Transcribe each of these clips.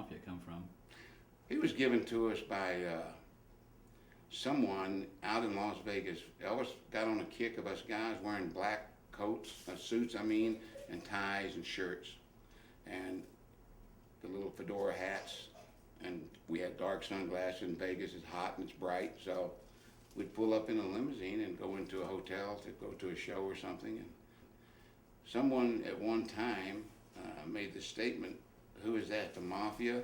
Mafia come from? He was given to us by someone out in Las Vegas. Elvis got on a kick of us guys wearing black coats, suits, and ties and shirts, and the little fedora hats. And we had dark sunglasses in Vegas. It's hot and it's bright, so we'd pull up in a limousine and go into a hotel to go to a show or something. And someone at one time made the statement, "Who is that, the Mafia?"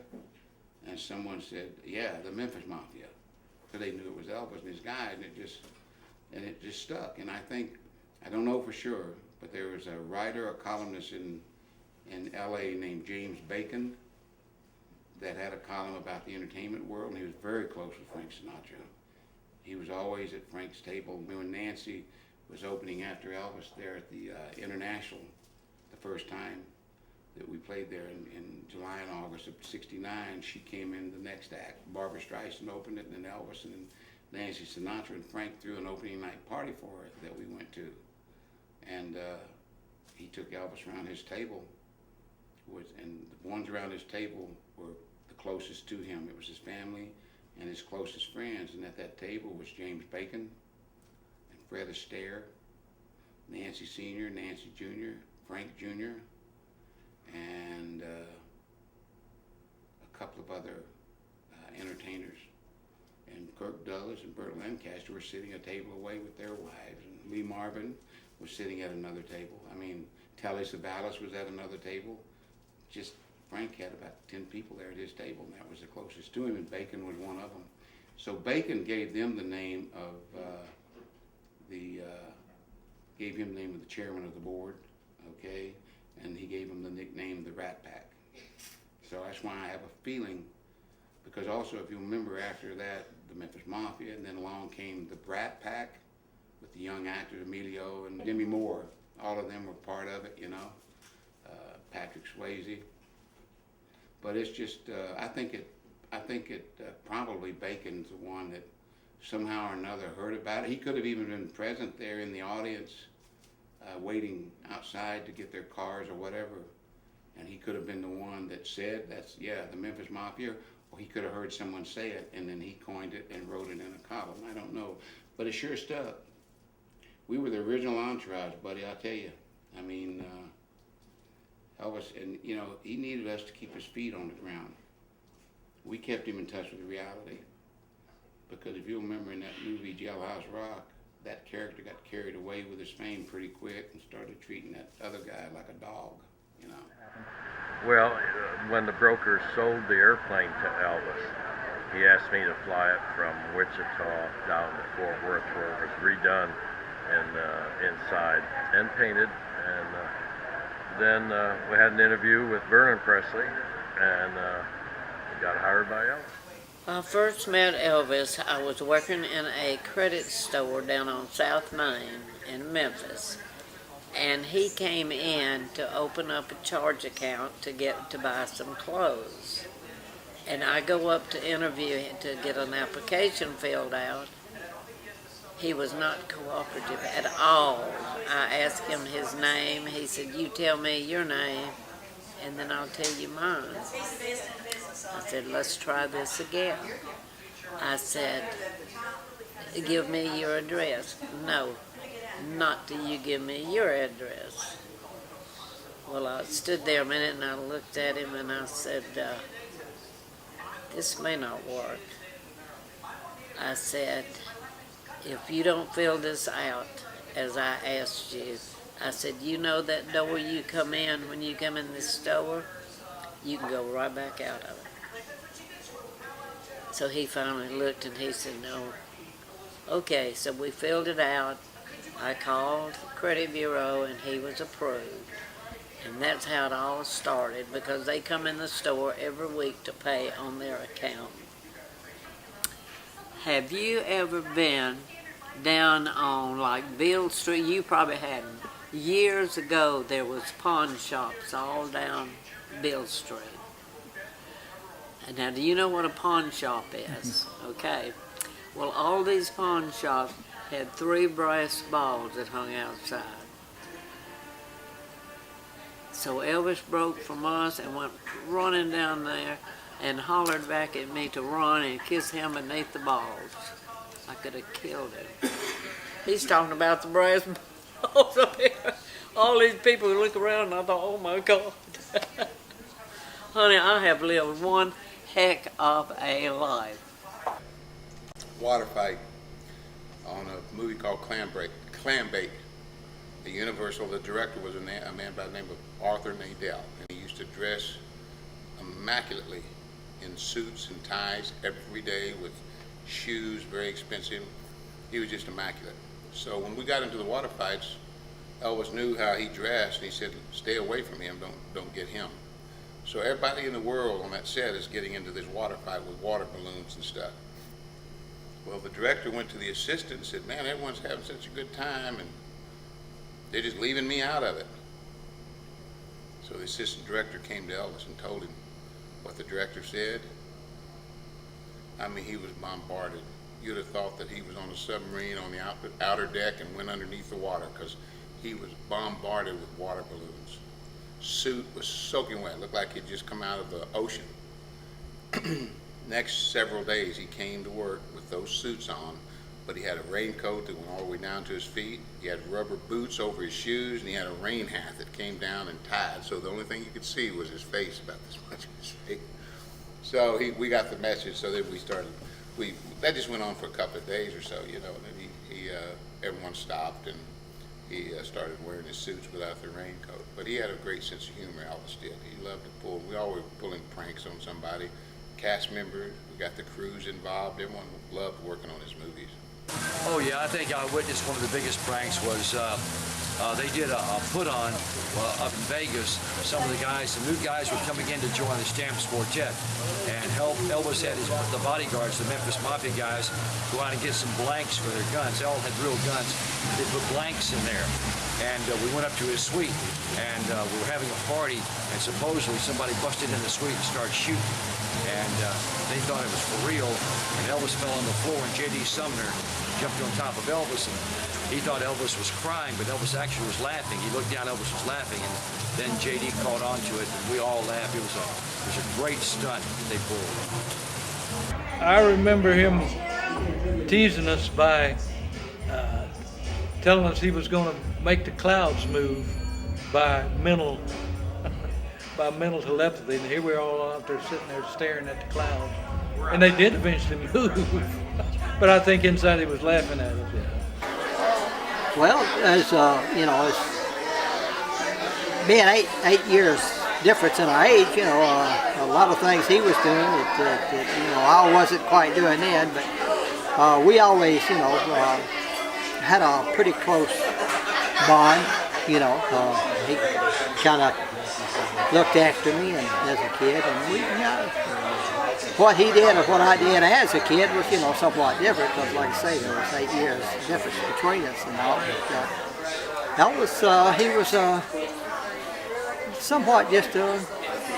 And someone said, "Yeah, the Memphis Mafia," because they knew it was Elvis and his guys, and it just stuck. And I don't know for sure, but there was a writer, a columnist in L.A. named James Bacon that had a column about the entertainment world, and he was very close with Frank Sinatra. He was always at Frank's table. When Nancy was opening after Elvis there at the International, the first time that we played there in July and August of '69, she came in the next act. Barbra Streisand opened it, and then Elvis, and then Nancy Sinatra, and Frank threw an opening night party for her that we went to. And he took Elvis around his table, and the ones around his table were the closest to him. It was his family and his closest friends, and at that table was James Bacon and Fred Astaire, Nancy Sr., Nancy Jr., Frank Jr., and a couple of other entertainers. And Kirk Douglas and Burt Lancaster were sitting a table away with their wives, and Lee Marvin was sitting at another table. Telly Savalas was at another table. Just Frank had about 10 people there at his table, and that was the closest to him, and Bacon was one of them. So Bacon gave them the name of gave him the name of the chairman of the board, okay, and he gave him the nickname the Rat Pack. So that's why I have a feeling, because also if you remember after that, the Memphis Mafia, and then along came the Brat Pack with the young actors Emilio and Demi Moore. All of them were part of it, Patrick Swayze. But it's just, I think it probably Bacon's the one that somehow or another heard about it. He could have even been present there in the audience, waiting outside to get their cars or whatever. And he could have been the one that said, that's, yeah, the Memphis Mafia, or he could have heard someone say it, and then he coined it and wrote it in a column. I don't know, but it sure stuck. We were the original entourage, buddy, I'll tell you. Elvis, and he needed us to keep his feet on the ground. We kept him in touch with reality, because if you remember in that movie Jailhouse Rock, that character got carried away with his fame pretty quick and started treating that other guy like a dog, Well, when the brokers sold the airplane to Elvis, he asked me to fly it from Wichita down to Fort Worth, where it was redone and inside and painted. And then we had an interview with Vernon Presley, and got hired by Elvis. When I first met Elvis, I was working in a credit store down on South Main in Memphis, and he came in to open up a charge account to buy some clothes. And I go up to interview him to get an application filled out. He was not cooperative at all. I asked him his name. He said, "You tell me your name, and then I'll tell you mine." I said, "Let's try this again." I said, "Give me your address." "No, not till you give me your address." Well, I stood there a minute and I looked at him and I said, "This may not work." I said, "If you don't fill this out as I asked you," I said, "you know that door you come in when you come in this store? You can go right back out of it." So he finally looked and he said, "No." Okay, so we filled it out. I called the credit bureau and he was approved. And that's how it all started, because they come in the store every week to pay on their account. Have you ever been down on like Beale Street? You probably hadn't. Years ago there was pawn shops all down Beale Street. And now, do you know what a pawn shop is? Okay. Well, all these pawn shops had 3 brass balls that hung outside. So Elvis broke from us and went running down there and hollered back at me to run and kiss him beneath the balls. I could have killed him. He's talking about the brass balls up here. All these people look around and I thought, oh my God. Honey, I have lived one heck of a life. Water fight on a movie called Clambake. The Universal, the director was a man by the name of Arthur Nadell, and he used to dress immaculately in suits and ties every day with shoes, very expensive. He was just immaculate. So when we got into the water fights, Elvis knew how he dressed, and he said, stay away from him, don't get him. So everybody in the world on that set is getting into this water fight with water balloons and stuff. Well, the director went to the assistant and said, man, everyone's having such a good time, and they're just leaving me out of it. So the assistant director came to Elvis and told him what the director said. I mean, he was bombarded. You'd have thought that he was on a submarine on the outer deck and went underneath the water, because he was bombarded with water balloons. Suit was soaking wet, looked like he'd just come out of the ocean. Next several days he came to work with those suits on, but he had a raincoat that went all the way down to his feet. He had rubber boots over his shoes, and he had a rain hat that came down and tied, so the only thing you could see was his face, about this much of his face. So we got the message, so then that just went on for a couple of days or so, you know, and then everyone stopped, and he started wearing his suits without the raincoat. But he had a great sense of humor, Elvis did. He loved to pull. We always were pulling pranks on somebody. Cast members, we got the crews involved. Everyone loved working on his movies. Oh yeah, I think I witnessed one of the biggest pranks was they did a put-on up in Vegas. Some of the new guys were coming in to join the Stamps Quartet, and Elvis had the bodyguards, the Memphis Mafia guys, go out and get some blanks for their guns. They all had real guns. They put blanks in there, and we went up to his suite, and we were having a party, and supposedly somebody busted in the suite and started shooting, and they thought it was for real, and Elvis fell on the floor, and J.D. Sumner jumped on top of Elvis, and he thought Elvis was crying, but Elvis actually was laughing. He looked down, Elvis was laughing, and then J.D. caught on to it, and we all laughed. It was a great stunt that they pulled. I remember him teasing us by telling us he was going to make the clouds move by mental telepathy, and here we're all out there sitting there staring at the clouds, and they did eventually move. But I think inside he was laughing at us. Yeah. Well, as you know, as being 8 years difference in our age, you know, a lot of things he was doing that you know, I wasn't quite doing then, but we always, you know, had a pretty close bond. You know, he kind of looked after me and as a kid, and we, you know, what he did and what I did as a kid was, you know, somewhat different, because like I say, there was 8 years difference between us and all. But he was somewhat just a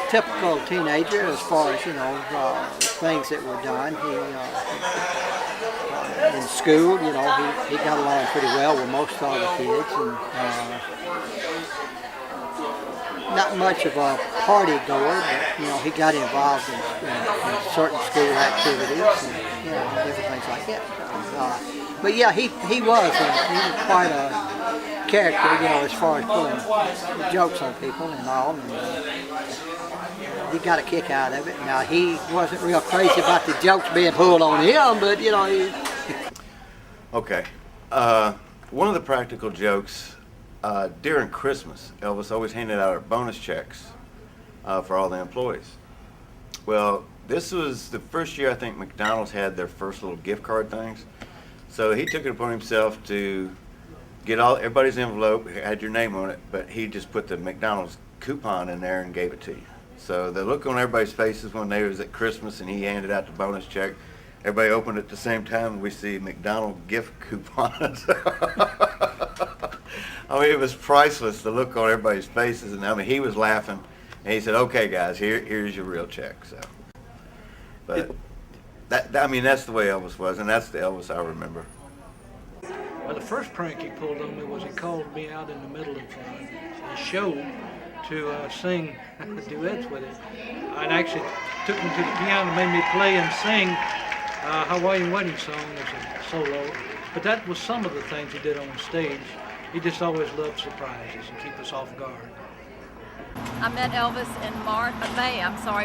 typical teenager as far as, you know, things that were done. He in school, you know, he got along pretty well with most of the kids, and not much of a party goer, but, you know, he got involved in certain school activities and, you know, different things like that. But yeah, he was quite a character, you know, as far as pulling jokes on people and all. And, he got a kick out of it. Now, he wasn't real crazy about the jokes being pulled on him, but, you know, Okay. One of the practical jokes, during Christmas, Elvis always handed out bonus checks for all the employees. Well, this was the first year I think McDonald's had their first little gift card things. So he took it upon himself to get everybody's envelope, had your name on it, but he just put the McDonald's coupon in there and gave it to you. So the look on everybody's faces when they was at Christmas and he handed out the bonus check, everybody opened it at the same time and we see McDonald's gift coupons. I mean, it was priceless, the look on everybody's faces, and I mean, he was laughing, and he said, "Okay, guys, here's your real check." So, but I mean, that's the way Elvis was, and that's the Elvis I remember. Well, the first prank he pulled on me was he called me out in the middle of a show to sing duets with him. And actually, took me to the piano and made me play and sing Hawaiian Wedding Song as a solo. But that was some of the things he did on stage. He just always loved surprises and keep us off guard. I met Elvis in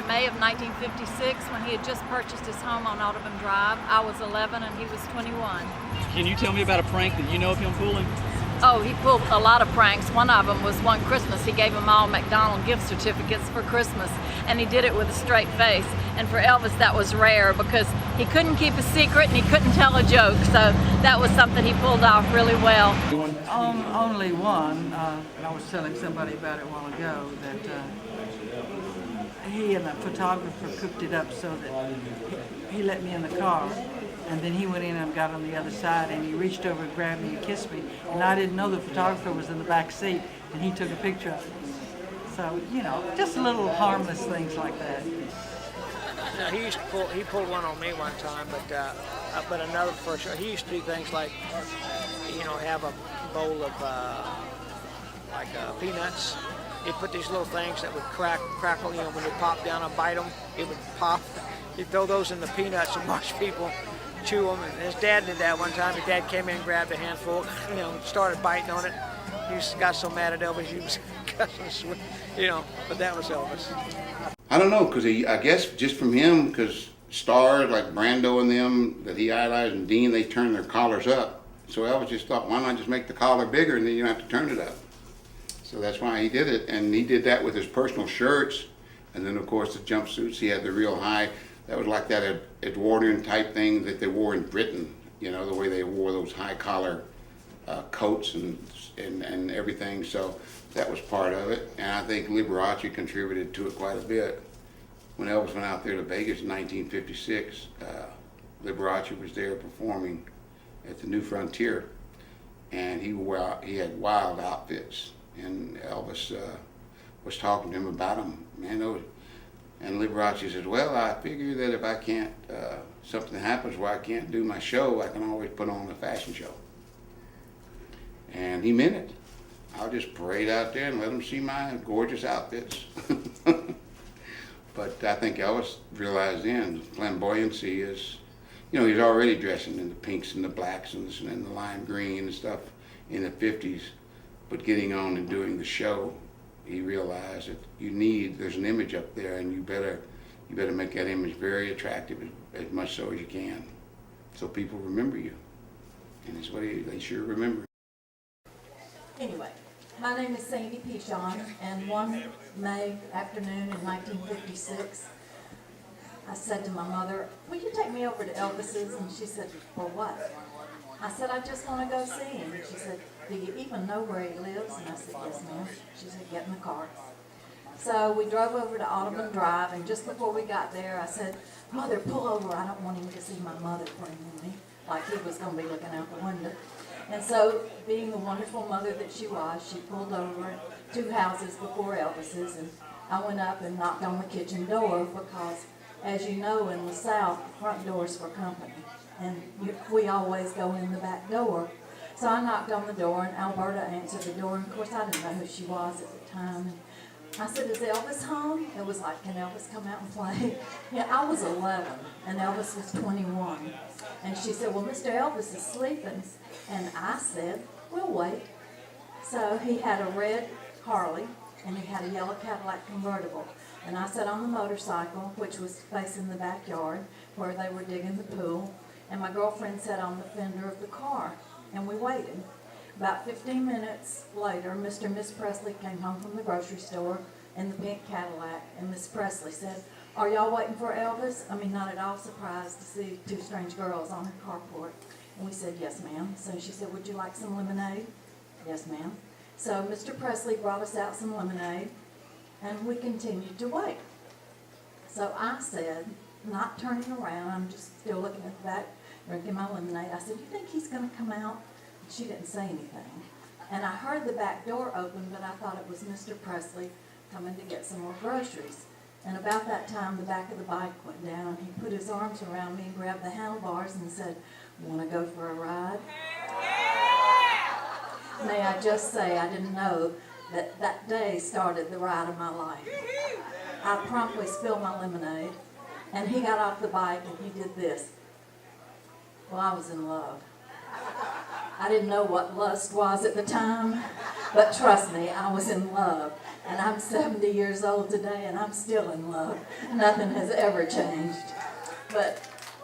May of 1956 when he had just purchased his home on Audubon Drive. I was 11 and he was 21. Can you tell me about a prank that you know of him pulling? Oh, he pulled a lot of pranks. One of them was one Christmas. He gave them all McDonald's gift certificates for Christmas, and he did it with a straight face. And for Elvis, that was rare because he couldn't keep a secret and he couldn't tell a joke. So that was something he pulled off really well. Only one, and I was telling somebody about it a while ago, that he and a photographer cooked it up so that he let me in the car, and then he went in and got on the other side, and he reached over and grabbed me and kissed me, and I didn't know the photographer was in the back seat, and he took a picture of me. So, you know, just little harmless things like that. No, he pulled one on me one time, but another for sure. He used to do things like, you know, have a bowl of peanuts. He'd put these little things that would crackle, you know, when you pop down and bite them, it would pop. He'd throw those in the peanuts and watch people chew them. And his dad did that one time. His dad came in, grabbed a handful, you know, started biting on it. He just got so mad at Elvis, he was cussing, you know, but that was Elvis. I don't know, because I guess just from him, because stars like Brando and them that he idolized and Dean, they turned their collars up. So Elvis just thought, why not just make the collar bigger and then you don't have to turn it up. So that's why he did it, and he did that with his personal shirts, and then of course the jumpsuits. He had the real high. That was like that Edwardian type thing that they wore in Britain. You know, the way they wore those high collar coats and everything. So that was part of it, and I think Liberace contributed to it quite a bit. When Elvis went out there to Vegas in 1956, Liberace was there performing at the New Frontier, and he had wild outfits. And Elvis was talking to him about them, man. And Liberace says, well, I figure that if I can't, something happens where I can't do my show, I can always put on a fashion show. And he meant it. I'll just parade out there and let them see my gorgeous outfits. But I think Elvis realized then flamboyancy is, you know, he's already dressing in the pinks and the blacks and the lime green and stuff in the 50s. But getting on and doing the show, he realized that there's an image up there, and you better make that image very attractive, as much so as you can, so people remember you. And it's what they sure remember. Anyway, my name is Sandy Pichon, and one May afternoon in 1956, I said to my mother, will you take me over to Elvis's? And she said, for what? I said, I just want to go see him. And she said, do you even know where he lives? And I said, yes, ma'am. She said, get in the car. So we drove over to Audubon Drive, and just before we got there, I said, Mother, pull over. I don't want him to see my mother pointing at me, like he was going to be looking out the window. And so, being the wonderful mother that she was, she pulled over 2 houses before Elvis's, and I went up and knocked on the kitchen door because, as you know, in the South, the front door's for company, and we always go in the back door. So I knocked on the door, and Alberta answered the door, and of course I didn't know who she was at the time. And I said, is Elvis home? It was like, can Elvis come out and play? Yeah, I was 11, and Elvis was 21. And she said, well, Mr. Elvis is sleeping. And I said, we'll wait. So he had a red Harley, and he had a yellow Cadillac convertible. And I sat on the motorcycle, which was facing the backyard, where they were digging the pool. And my girlfriend sat on the fender of the car, and we waited. About 15 minutes later, Mr. and Miss Presley came home from the grocery store in the pink Cadillac, and Miss Presley said, are y'all waiting for Elvis? I mean, not at all surprised to see 2 strange girls on her carport. And we said, yes, ma'am. So she said, would you like some lemonade? Yes, ma'am. So Mr. Presley brought us out some lemonade, and we continued to wait. So I said, not turning around, I'm just still looking at the back, drinking my lemonade. I said, you think he's going to come out? And she didn't say anything. And I heard the back door open, but I thought it was Mr. Presley coming to get some more groceries. And about that time, the back of the bike went down. He put his arms around me, grabbed the handlebars, and said, want to go for a ride? May I just say, I didn't know that that day started the ride of my life. I promptly spilled my lemonade, And he got off the bike and he did this. Well, I was in love. I didn't know what lust was at the time, but trust me, I was in love. And I'm 70 years old today and I'm still in love. Nothing has ever changed. But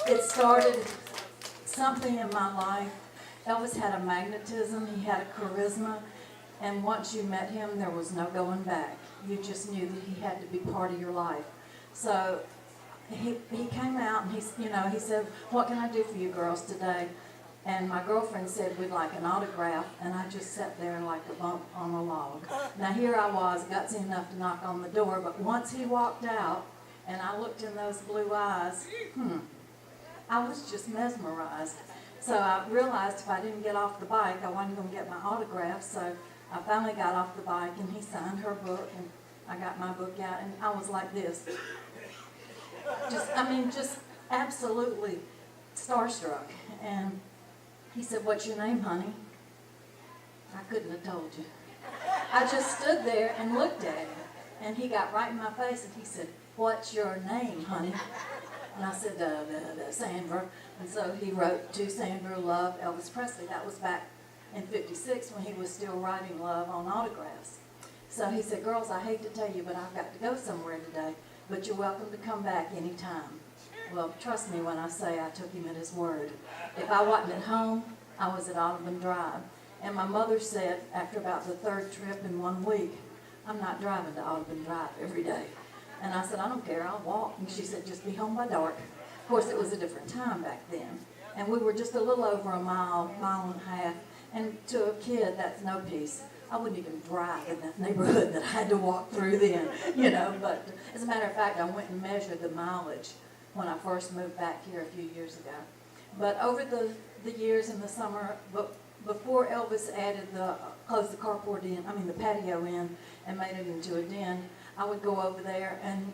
it started something in my life. Elvis had a magnetism, he had a charisma, and once you met him, there was no going back. You just knew that he had to be part of your life. So he came out and he said, what can I do for you girls today? And my girlfriend said, we'd like an autograph, and I just sat there like a bump on a log. Now here I was, gutsy enough to knock on the door, but once he walked out, and I looked in those blue eyes, I was just mesmerized. So I realized if I didn't get off the bike, I wasn't going to get my autograph, so I finally got off the bike, and he signed her book, and I got my book out, and I was like this. Just absolutely starstruck. And he said, what's your name, honey? I couldn't have told you. I just stood there and looked at him. And he got right in my face and he said, what's your name, honey? And I said, Sandra. And so he wrote to Sandra, love, Elvis Presley. That was back in '56 when he was still writing love on autographs. So he said, girls, I hate to tell you, but I've got to go somewhere today. But you're welcome to come back anytime. Well, trust me when I say I took him at his word. If I wasn't at home, I was at Audubon Drive. And my mother said, after about the third trip in 1 week, I'm not driving to Audubon Drive every day. And I said, I don't care, I'll walk. And she said, just be home by dark. Of course, it was a different time back then. And we were just a little over a mile and a half. And to a kid, that's no peace. I wouldn't even drive in that neighborhood that I had to walk through then, But as a matter of fact, I went and measured the mileage when I first moved back here a few years ago. But over the years in the summer, before Elvis added closed the carport in, the patio in, and made it into a den, I would go over there, and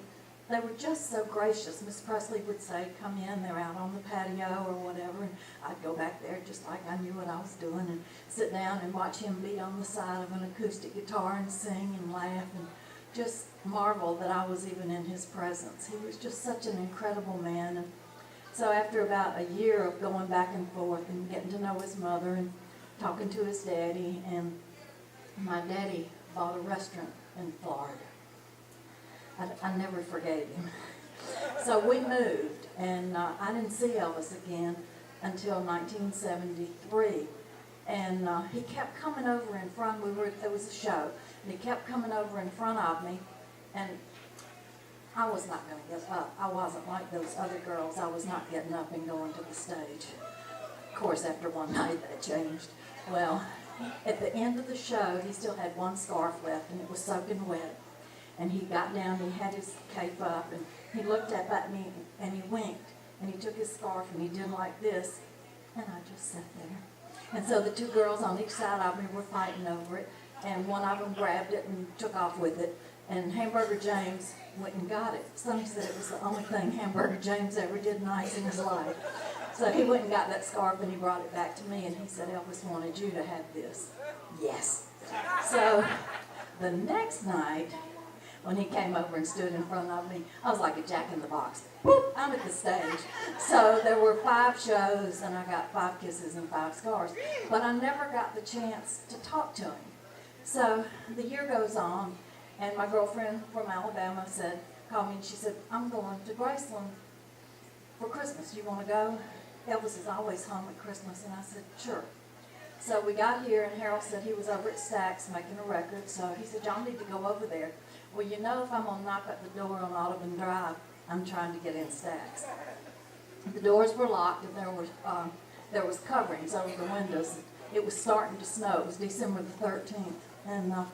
they were just so gracious. Miss Presley would say, come in, they're out on the patio or whatever, and I'd go back there just like I knew what I was doing and sit down and watch him beat on the side of an acoustic guitar and sing and laugh and just marvel that I was even in his presence. He was just such an incredible man. And so after about a year of going back and forth and getting to know his mother and talking to his daddy, and my daddy bought a restaurant in Florida. I never forgave him. So we moved, and I didn't see Elvis again until 1973. And he kept coming over in front. It was a show, and he kept coming over in front of me, and I was not going to get up. I wasn't like those other girls. I was not getting up and going to the stage. Of course, after one night, that changed. Well, at the end of the show, he still had one scarf left, and it was soaking wet. And he got down, he had his cape up, and he looked up at me, and he winked, and he took his scarf, and he did like this, and I just sat there. And so the two girls on each side of me were fighting over it, and one of them grabbed it and took off with it, and Hamburger James went and got it. Sonny said it was the only thing Hamburger James ever did nice in his life. So he went and got that scarf, and he brought it back to me, and he said, Elvis wanted you to have this. Yes. So the next night, when he came over and stood in front of me, I was like a jack in the box. Whoop, I'm at the stage. So there were 5 shows, and I got 5 kisses and 5 scars. But I never got the chance to talk to him. So the year goes on, and my girlfriend from Alabama called me, and she said, I'm going to Graceland for Christmas. You want to go? Elvis is always home at Christmas. And I said, sure. So we got here, and Harold said he was over at Stax making a record. So he said, y'all need to go over there. Well, if I'm going to knock at the door on Audubon Drive, I'm trying to get in Stax. The doors were locked, and there was coverings over the windows. It was starting to snow. It was December the 13th, and it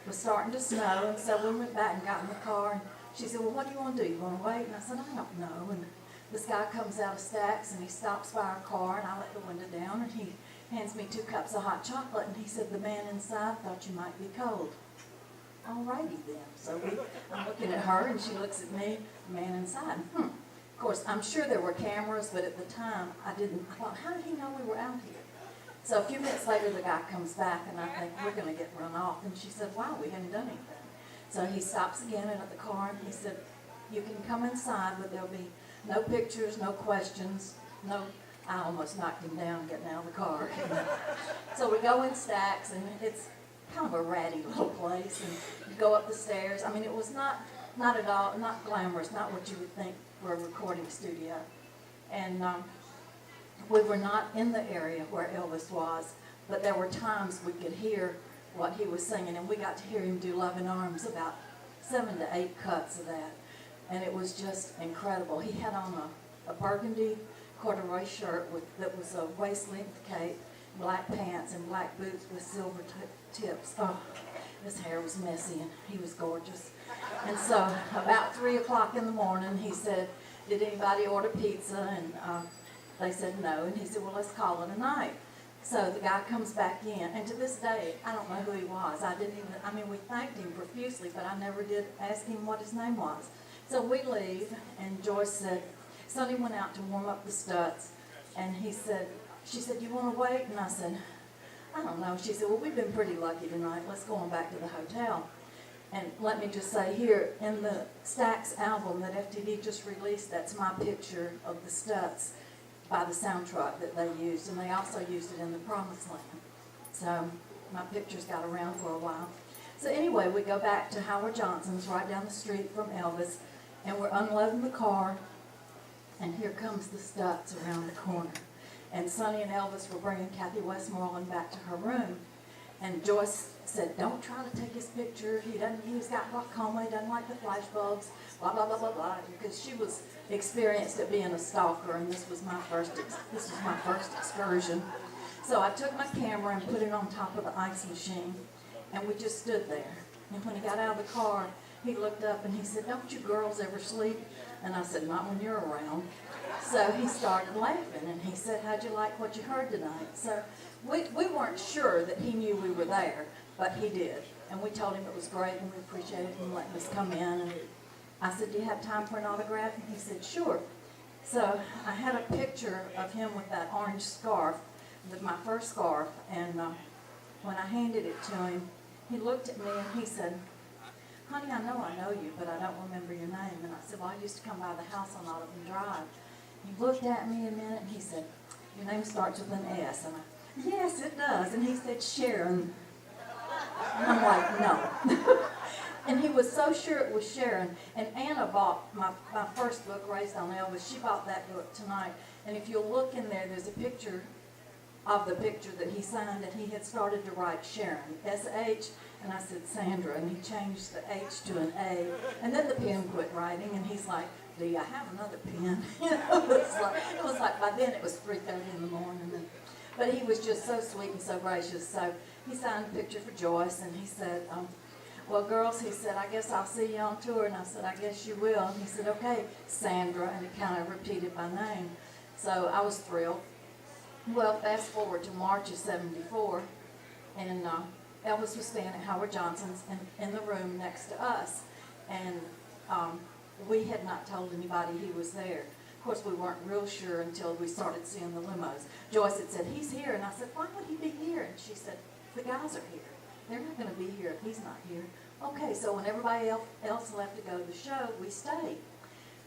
was starting to snow. And so we went back and got in the car, and she said, well, what do you want to do? You want to wait? And I said, I don't know. And this guy comes out of Stax, and he stops by our car, and I let the window down, and he hands me 2 cups of hot chocolate, and he said, the man inside thought you might be cold. Alrighty then. So I'm looking at her, and she looks at me, the man inside. Of course, I'm sure there were cameras, but at the time, I thought, how did he know we were out here? So a few minutes later, the guy comes back, and I think, we're going to get run off. And she said, wow, we hadn't done anything. So he stops again at the car, and he said, You can come inside, but there'll be no pictures, no questions, no, I almost knocked him down getting out of the car. So we go in stacks, and it's kind of a ratty little place, and you go up the stairs. I mean, it was not at all, not glamorous, not what you would think for a recording studio. And we were not in the area where Elvis was, but there were times we could hear what he was singing, and we got to hear him do Love in Arms, about 7 to 8 cuts of that. And it was just incredible. He had on a burgundy corduroy shirt that was a waist-length cape, black pants, and black boots with silver tips. Oh, his hair was messy, and he was gorgeous. And so about 3 o'clock in the morning, he said, did anybody order pizza? And they said no. And he said, well, let's call it a night. So the guy comes back in, and to this day, I don't know who he was. We thanked him profusely, but I never did ask him what his name was. So we leave, and Joyce said, Sonny went out to warm up the studs, and she said, you want to wait? And I said, I don't know. She said, well, we've been pretty lucky tonight. Let's go on back to the hotel. And let me just say here, in the Stax album that FTV just released, that's my picture of the Stutz by the soundtrack that they used, and they also used it in the Promised Land. So my pictures got around for a while. So anyway, we go back to Howard Johnson's right down the street from Elvis, and we're unloading the car, and here comes the Stutz around the corner. And Sonny and Elvis were bringing Kathy Westmoreland back to her room, and Joyce said, don't try to take his picture. He's got glaucoma, he doesn't like the flash bulbs, blah, blah, blah, blah, blah, because she was experienced at being a stalker, and this was my first excursion. So I took my camera and put it on top of the ice machine, and we just stood there. And when he got out of the car, he looked up and he said, don't you girls ever sleep? And I said, not when you're around. So he started laughing, and he said, how'd you like what you heard tonight? So we weren't sure that he knew we were there, but he did. And we told him it was great, and we appreciated him letting us come in. And I said, do you have time for an autograph? And he said, sure. So I had a picture of him with that orange scarf, my first scarf, and when I handed it to him, he looked at me and he said, honey, I know you, but I don't remember your name. And I said, well, I used to come by the house on Autumn Drive. He looked at me a minute and he said, your name starts with an S. And I, yes, it does. And he said, Sharon. And I'm like, no. And he was so sure it was Sharon. And Anna bought my first book, Raised on Elvis. She bought that book tonight. And if you'll look in there, there's a picture of the picture that he signed, and he had started to write Sharon, S-H, and I said Sandra, and he changed the H to an A, and then the pen quit writing, and he's like, do you have another pen? It was like by then it was 3:30 in the morning, but he was just so sweet and so gracious. So he signed a picture for Joyce, and he said, well, girls, he said, I guess I'll see you on tour, and I said, I guess you will, and he said, okay, Sandra, and he kind of repeated my name, so I was thrilled. Well, fast forward to March of '74, and Elvis was staying at Howard Johnson's in the room next to us, and we had not told anybody he was there. Of course, we weren't real sure until we started seeing the limos. Joyce had said, he's here, and I said, why would he be here? And she said, the guys are here. They're not going to be here if he's not here. Okay, so when everybody else left to go to the show, we stayed.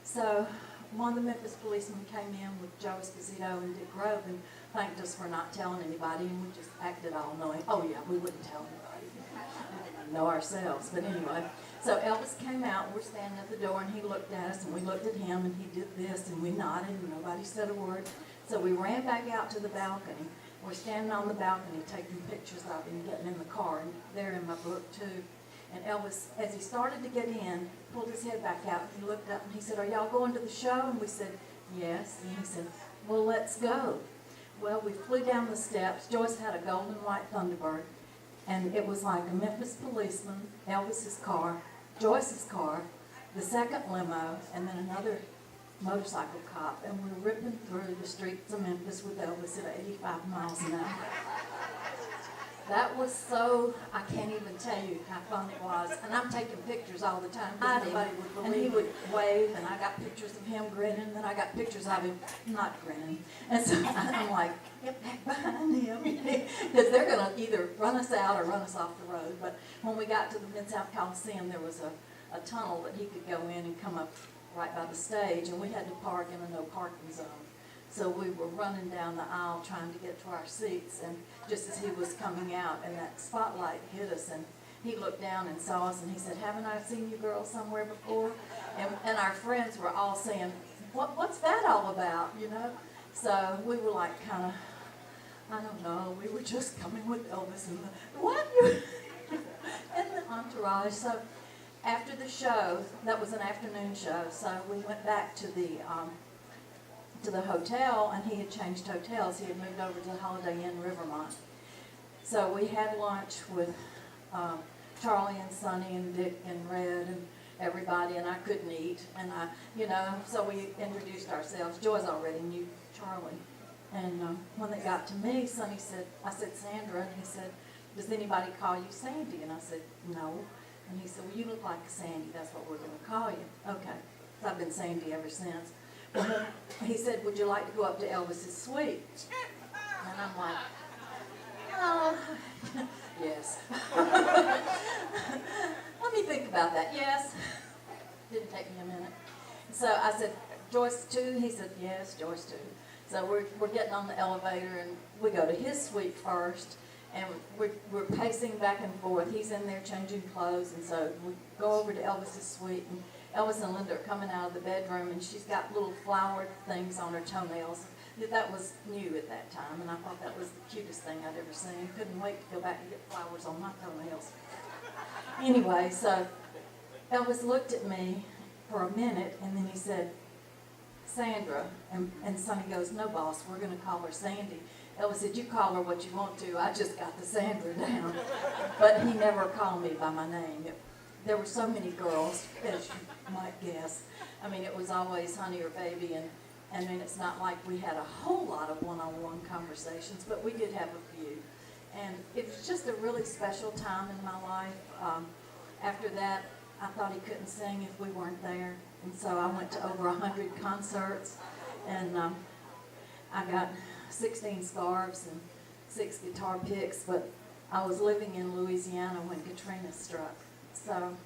So one of the Memphis policemen came in with Joe Esposito and Dick Grove and thanked us for not telling anybody, and we just acted all knowing. Oh yeah, we wouldn't tell anybody. We didn't know ourselves, but anyway. So Elvis came out, we're standing at the door, and he looked at us, and we looked at him, and he did this, and we nodded, and nobody said a word. So we ran back out to the balcony. We're standing on the balcony taking pictures of him, getting in the car, and they're in my book too. And Elvis, as he started to get in, pulled his head back out, and he looked up, and he said, are y'all going to the show? And we said, yes. And he said, well, let's go. Well, we flew down the steps. Joyce had a gold and white Thunderbird, and it was like a Memphis policeman, Elvis's car, Joyce's car, the second limo, and then another motorcycle cop, and we're ripping through the streets of Memphis with Elvis at 85 miles an hour. That was so, I can't even tell you how fun it was. And I'm taking pictures all the time. And he would wave, and I got pictures of him grinning, and then I got pictures of him not grinning. And so I'm like, get back behind him. Because they're going to either run us out or run us off the road. But when we got to the Mid-South Coliseum, there was a tunnel that he could go in and come up right by the stage, and we had to park in a no parking zone. So we were running down the aisle trying to get to our seats, and just as he was coming out, and that spotlight hit us, and he looked down and saw us, and he said, "Haven't I seen you girls somewhere before?" And our friends were all saying, what's that all about, you know? So we were like kind of, I don't know, we were just coming with Elvis and and the entourage. So after the show, that was an afternoon show, so we went back to the hotel, and he had changed hotels. He had moved over to the Holiday Inn Rivermont. So we had lunch with Charlie and Sonny and Dick and Red and everybody, and I couldn't eat, and so we introduced ourselves. Joyce already knew Charlie, and when they got to me, Sonny said, I said, "Sandra," and he said, "Does anybody call you Sandy?" And I said, "No." And he said, "Well, you look like a Sandy. That's what we're going to call you." Okay. So I've been Sandy ever since. Well, he said, "Would you like to go up to Elvis's suite?" And I'm like, "Oh, yes." Let me think about that. Yes. Didn't take me a minute. So I said, "Joyce too?" He said, "Yes, Joyce too." So we're getting on the elevator, and we go to his suite first, and we're pacing back and forth. He's in there changing clothes, and so we go over to Elvis's suite, and Elvis and Linda are coming out of the bedroom, and she's got little flowered things on her toenails. That was new at that time, and I thought that was the cutest thing I'd ever seen. Couldn't wait to go back and get flowers on my toenails. Anyway, so Elvis looked at me for a minute, and then he said, "Sandra," and Sonny goes, "No, boss, we're going to call her Sandy." Elvis said, "You call her what you want to. I just got the Sandra down." But he never called me by my name. There were so many girls, as you might guess. I mean, it was always honey or baby, and I mean, it's not like we had a whole lot of one-on-one conversations, but we did have a few. And it was just a really special time in my life. After that, I thought he couldn't sing if we weren't there. And so I went to over 100 concerts, and I got 16 scarves and 6 guitar picks, but I was living in Louisiana when Katrina struck. So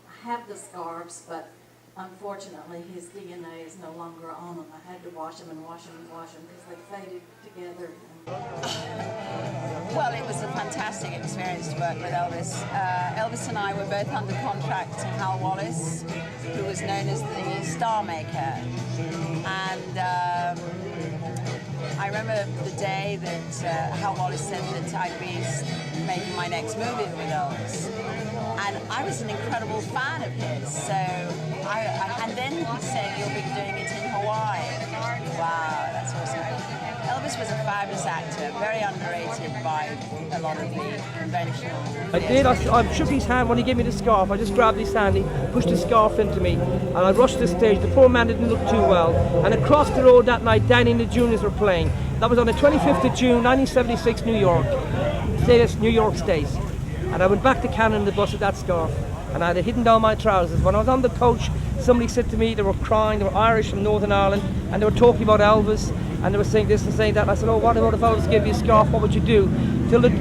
I have the scarves, but unfortunately his DNA is no longer on them. I had to wash them and wash them and wash them because they faded together. Well, it was a fantastic experience to work with Elvis. Elvis and I were both under contract to Hal Wallace, who was known as the Star Maker. And I remember the day that Hal Wallace said that I'd be making my next movie with Elvis. And I was an incredible fan of his. So and then he said, "You'll be doing it in Hawaii." Wow, that's awesome. Elvis was a fabulous actor, very underrated by a lot of the conventional. I did. I shook his hand when he gave me the scarf. I just grabbed his hand, he pushed the scarf into me, and I rushed to the stage. The poor man didn't look too well. And across the road that night, Danny and the Juniors were playing. That was on the 25th of June, 1976, New York. New York State. And I went back to Canada in the bus with that scarf, and I had it hidden down my trousers. When I was on the coach, somebody said to me, they were crying, they were Irish from Northern Ireland, and they were talking about Elvis, and they were saying this and saying that. And I said, "Oh, what about if Elvis gave you a scarf, what would you do?"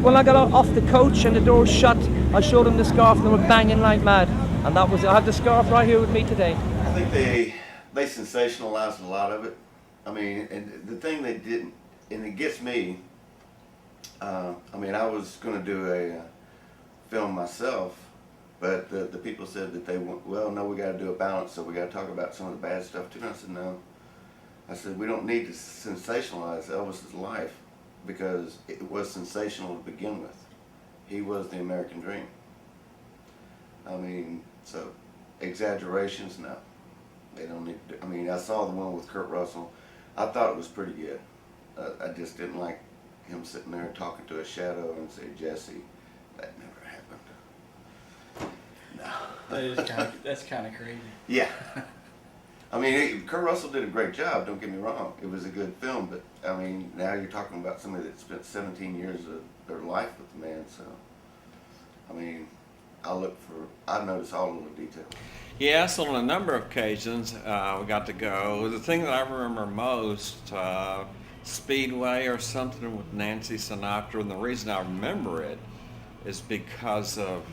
When I got off the coach and the door was shut, I showed them the scarf, and they were banging like mad. And that was it. I have the scarf right here with me today. I think they sensationalized a lot of it. I mean, and the thing they didn't, and it gets me, I mean, I was going to do a film myself, but the people said that they want, well, no, we got to do a balance, so we got to talk about some of the bad stuff too. And I said, no. I said, we don't need to sensationalize Elvis's life because it was sensational to begin with. He was the American dream. I mean, so exaggerations, no. They don't need to. I mean, I saw the one with Kurt Russell. I thought it was pretty good. I just didn't like him sitting there talking to a shadow and say, "Jesse, that never happened." No. That's kind of crazy. Yeah. I mean, Kurt Russell did a great job, don't get me wrong. It was a good film, but I mean, now you're talking about somebody that spent 17 years of their life with the man, so, I mean, I notice all of the details. Yes, on a number of occasions we got to go. The thing that I remember most, Speedway or something with Nancy Sinatra, and the reason I remember it is because of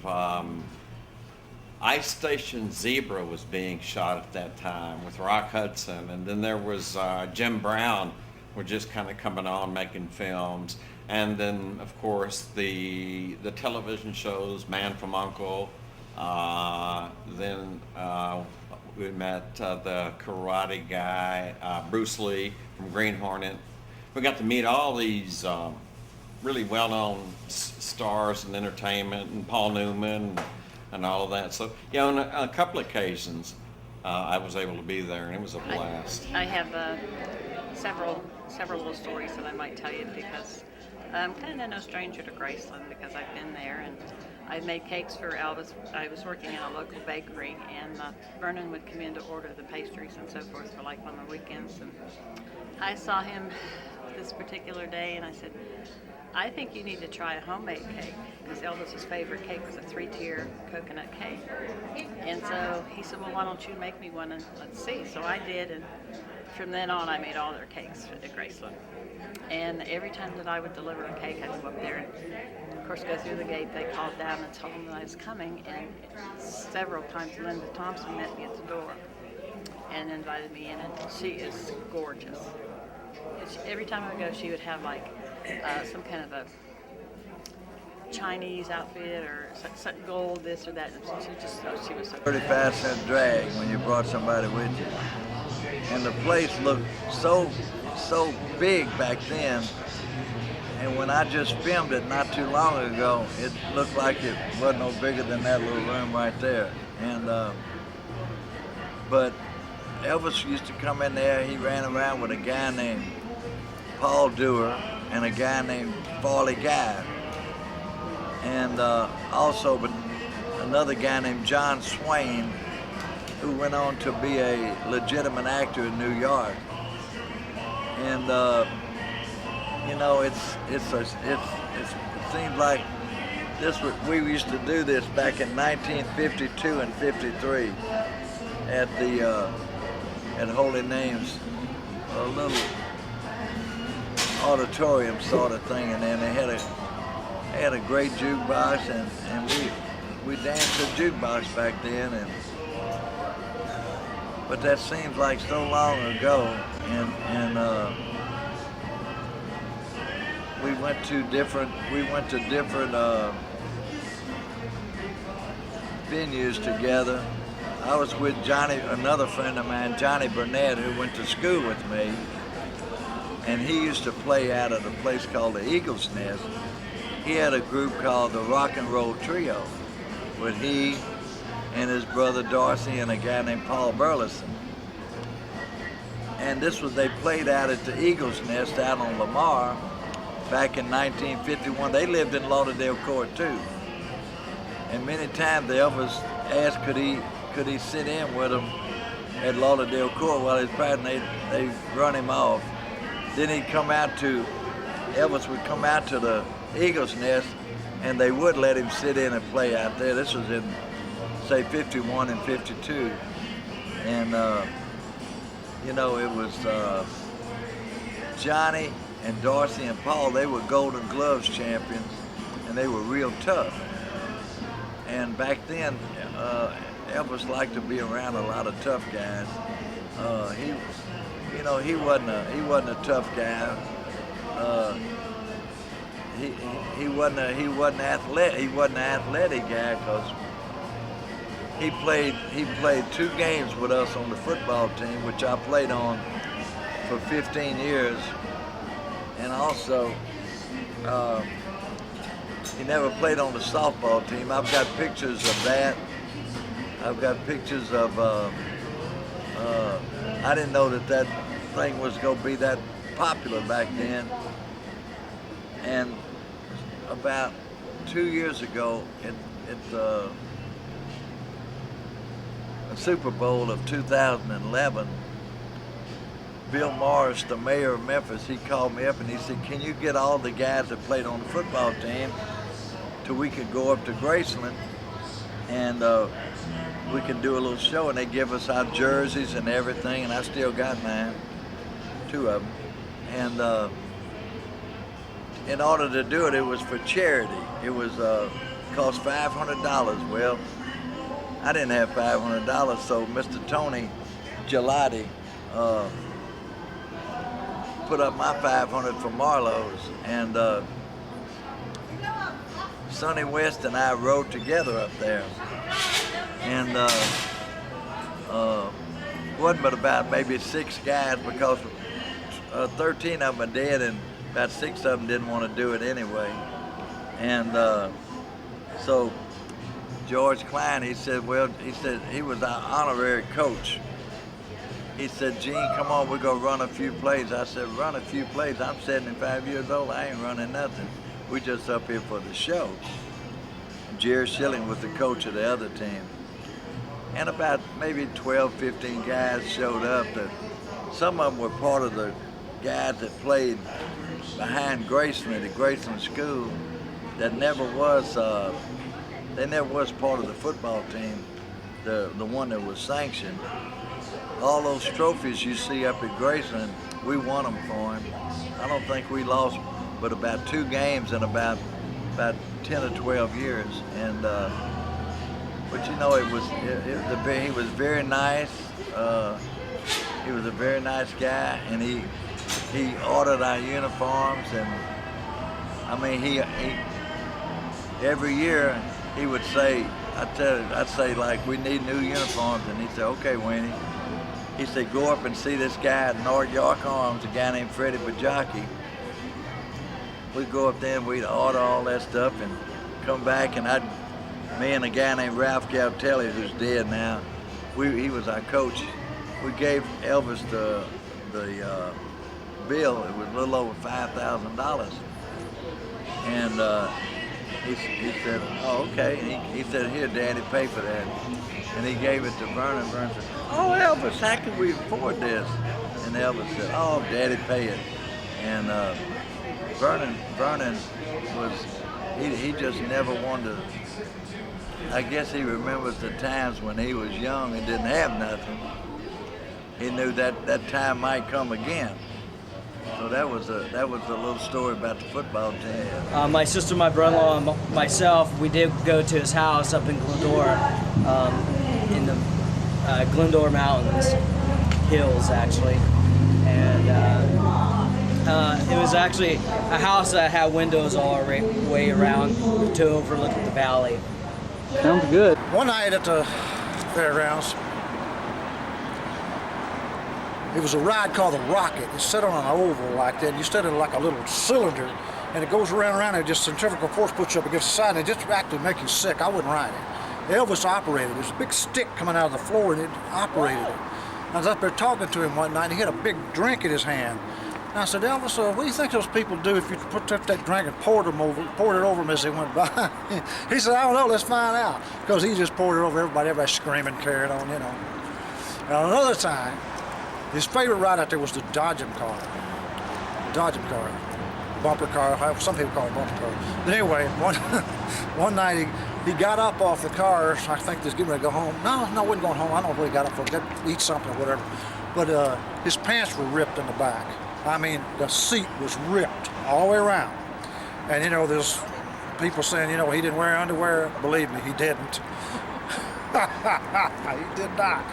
Ice Station Zebra was being shot at that time with Rock Hudson, and then there was Jim Brown were just kind of coming on making films, and then of course the television shows Man from U.N.C.L.E. Then we met the karate guy Bruce Lee from Green Hornet. We got to meet all these really well-known stars in entertainment, and Paul Newman and all of that. So, yeah, on a couple occasions, I was able to be there, and it was a blast. I have several little stories that I might tell you, because I'm kind of no stranger to Graceland, because I've been there, and I made cakes for Elvis. I was working in a local bakery, and Vernon would come in to order the pastries and so forth for like on the weekends, and I saw him this particular day, and I said, I think you need to try a homemade cake, because Elvis's favorite cake was a 3-tier coconut cake. And so he said, well, why don't you make me one and let's see. So I did, and from then on I made all their cakes at Graceland. And every time that I would deliver a cake, I'd go up there and, of course, go through the gate. They called down and told them that I was coming, and several times Linda Thompson met me at the door and invited me in, and she is gorgeous. Every time I would go, she would have like some kind of a Chinese outfit or gold this or that. She was so 35-cent drag when you brought somebody with you. And the place looked so big back then. And when I just filmed it not too long ago, it looked like it wasn't no bigger than that little room right there. And but Elvis used to come in there. He ran around with a guy named Paul Dewar and a guy named Farley Guy, and also but another guy named John Swain, who went on to be a legitimate actor in New York. And you know, it seems like this. We used to do this back in 1952 and 53 at the at Holy Names, a little auditorium sort of thing, and then they had a great jukebox, and we danced to jukebox back then, but that seems like so long ago, and we went to different venues together. I was with Johnny, another friend of mine, Johnny Burnett, who went to school with me, and he used to play out at a place called the Eagle's Nest. He had a group called the Rock and Roll Trio, with he and his brother Darcy and a guy named Paul Burleson. And they played out at the Eagle's Nest out on Lamar back in 1951. They lived in Lauderdale Court too. And many times Elvis asked could he sit in with them at Lauderdale Court while he was practicing. They run him off. Then Elvis would come out to the Eagle's Nest, and they would let him sit in and play out there. This was in, say, 51 and 52. And, you know, it was Johnny and Darcy and Paul. They were Golden Gloves champions, and they were real tough. And back then, Elvis liked to be around a lot of tough guys. He wasn't a tough guy. He wasn't an athletic guy, because he played 2 games with us on the football team, which I played on for 15 years, and also he never played on the softball team. I've got pictures of that. I've got pictures of. I didn't know that thing was going to be that popular back then. And about 2 years ago, at the Super Bowl of 2011, Bill Morris, the mayor of Memphis, he called me up and he said, can you get all the guys that played on the football team till we could go up to Graceland and we can do a little show? And they give us our jerseys and everything, and I still got mine, 2 of them. And in order to do it, it was for charity. It was cost $500. Well, I didn't have $500, so Mr. Tony Gelati put up my 500 for Marlowe's, and Sonny West and I rode together up there, and wasn't but about maybe 6 guys, because 13 of them are dead and about 6 of them didn't want to do it anyway. And so George Klein, he said he was our honorary coach. He said, Gene, come on, we're gonna run a few plays. I said, run a few plays? I'm 75 years old, I ain't running nothing. We just up here for the show. Jerry Schilling was the coach of the other team. And about maybe 12, 15 guys showed up. That some of them were part of the guys that played behind Graceland at Graceland School that never was, they never was part of the football team, the one that was sanctioned. All those trophies you see up at Graceland, we won them for him. I don't think we lost but about 2 games in about 10 or 12 years. And but you know, he was very nice. He was a very nice guy, and he ordered our uniforms, and I mean, he every year he would say, I'd say like, we need new uniforms, and he'd say, okay, Wayne. He said, go up and see this guy at North York Arms, a guy named Freddie Bajaki. We'd go up there and we'd order all that stuff and come back, and me and a guy named Ralph Galtelli, who's dead now, he was our coach. We gave Elvis the bill. It was a little over $5,000. And he said, oh, okay. He said, here, Daddy, pay for that. And he gave it to Vernon. Vernon said, oh, Elvis, how can we afford this? And Elvis said, oh, Daddy, pay it. And Vernon was, he just never wanted to, I guess he remembers the times when he was young and didn't have nothing. He knew that time might come again. So that was a little story about the football team. My sister, my brother-in-law, and myself, we did go to his house up in Glendora, in the Glendora Mountains, hills actually, and it was actually a house that had windows all the way around to overlook the valley. Sounds good. One night at the fairgrounds, it was a ride called the Rocket. It's set on an oval like that. You stood in like a little cylinder, and it goes around, and just centrifugal force puts you up against the side, and it just actually make you sick. I wouldn't ride it. Elvis operated it. There's a big stick coming out of the floor, and it operated it. I was up there talking to him one night, and he had a big drink in his hand. And I said, Elvis, what do you think those people do if you took that drink and poured it over them as they went by? He said, I don't know, let's find out. Because he just poured it over everybody screaming, carried on, you know. Now, another time, his favorite ride out there was the Dodgem car. Bumper car, some people call it bumper car. But anyway, one night he got up off the car. I think he was getting ready to go home. No, he wasn't going home. I don't know what he got up for, eat something or whatever. But his pants were ripped in the back. I mean, the seat was ripped all the way around. And you know, there's people saying, you know, he didn't wear underwear. Believe me, he didn't. He did not.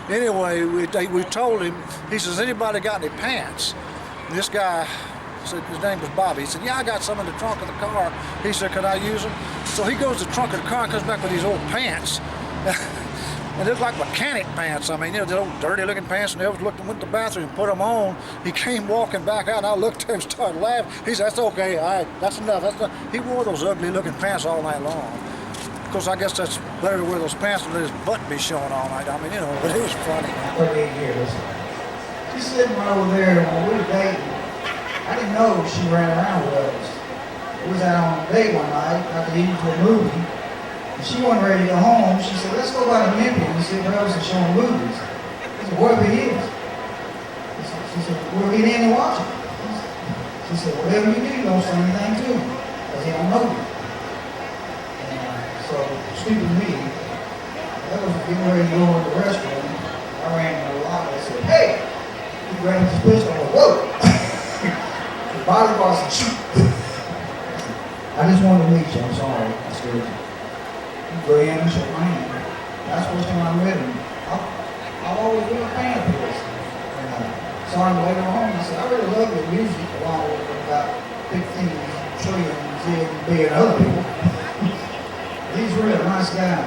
Anyway, we told him, he says, anybody got any pants? And this guy said, his name was Bobby. He said, yeah, I got some in the trunk of the car. He said, could I use them? So he goes to the trunk of the car and comes back with these old pants. And they're like mechanic pants. I mean, you know, the old dirty looking pants. And Elvis went to the bathroom and put them on. He came walking back out, and I looked at him and started laughing. He said, that's okay, all right, that's enough. He wore those ugly looking pants all night long. Of course, I guess that's better to wear those pants than let his butt be showing all night. I mean, you know, but it was funny. 38 years. She's sitting right over there when we were dating. I didn't know she ran around with us. We was out on a date one night after eating to a movie. And she wasn't ready to go home. She said, let's go by to Memphis and see if Elvis is showing movies. I said, wherever he is. She said, we'll get in and watch it. She said, whatever you do, don't say anything to him, because he don't know you. So, stupid me, that was getting ready to go into the restroom. I ran in the locker and said, hey! He grabbed his pistol and went, whoa! The body boss and shoot. I just wanted to meet you, I'm sorry. I scared you. You go in and shake my hand. that's the first time I met him. I've always been a fan of his. And saw him later on, and I said, I really love your music, along with about 15 trillion zillion billion other people. He's really a nice guy.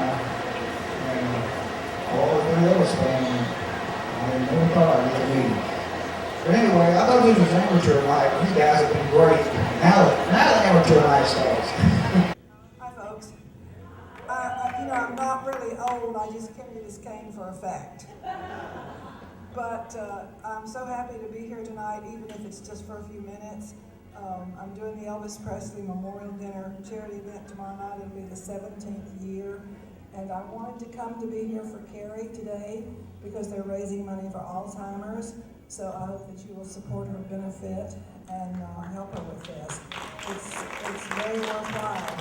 And I've always been an Elvis fan. I never thought I'd get to meet him. But anyway, I thought this was amateur night. These guys have been great. Now the amateur night starts. Hi, folks. You know, I'm not really old. I just carry this cane for effect. But I'm so happy to be here tonight, even if it's just for a few minutes. I'm doing the Elvis Presley Memorial Dinner charity event tomorrow night. It'll be the 17th year. And I wanted to come to be here for Carrie today because they're raising money for Alzheimer's. So I hope that you will support her benefit and help her with this. It's very worthwhile.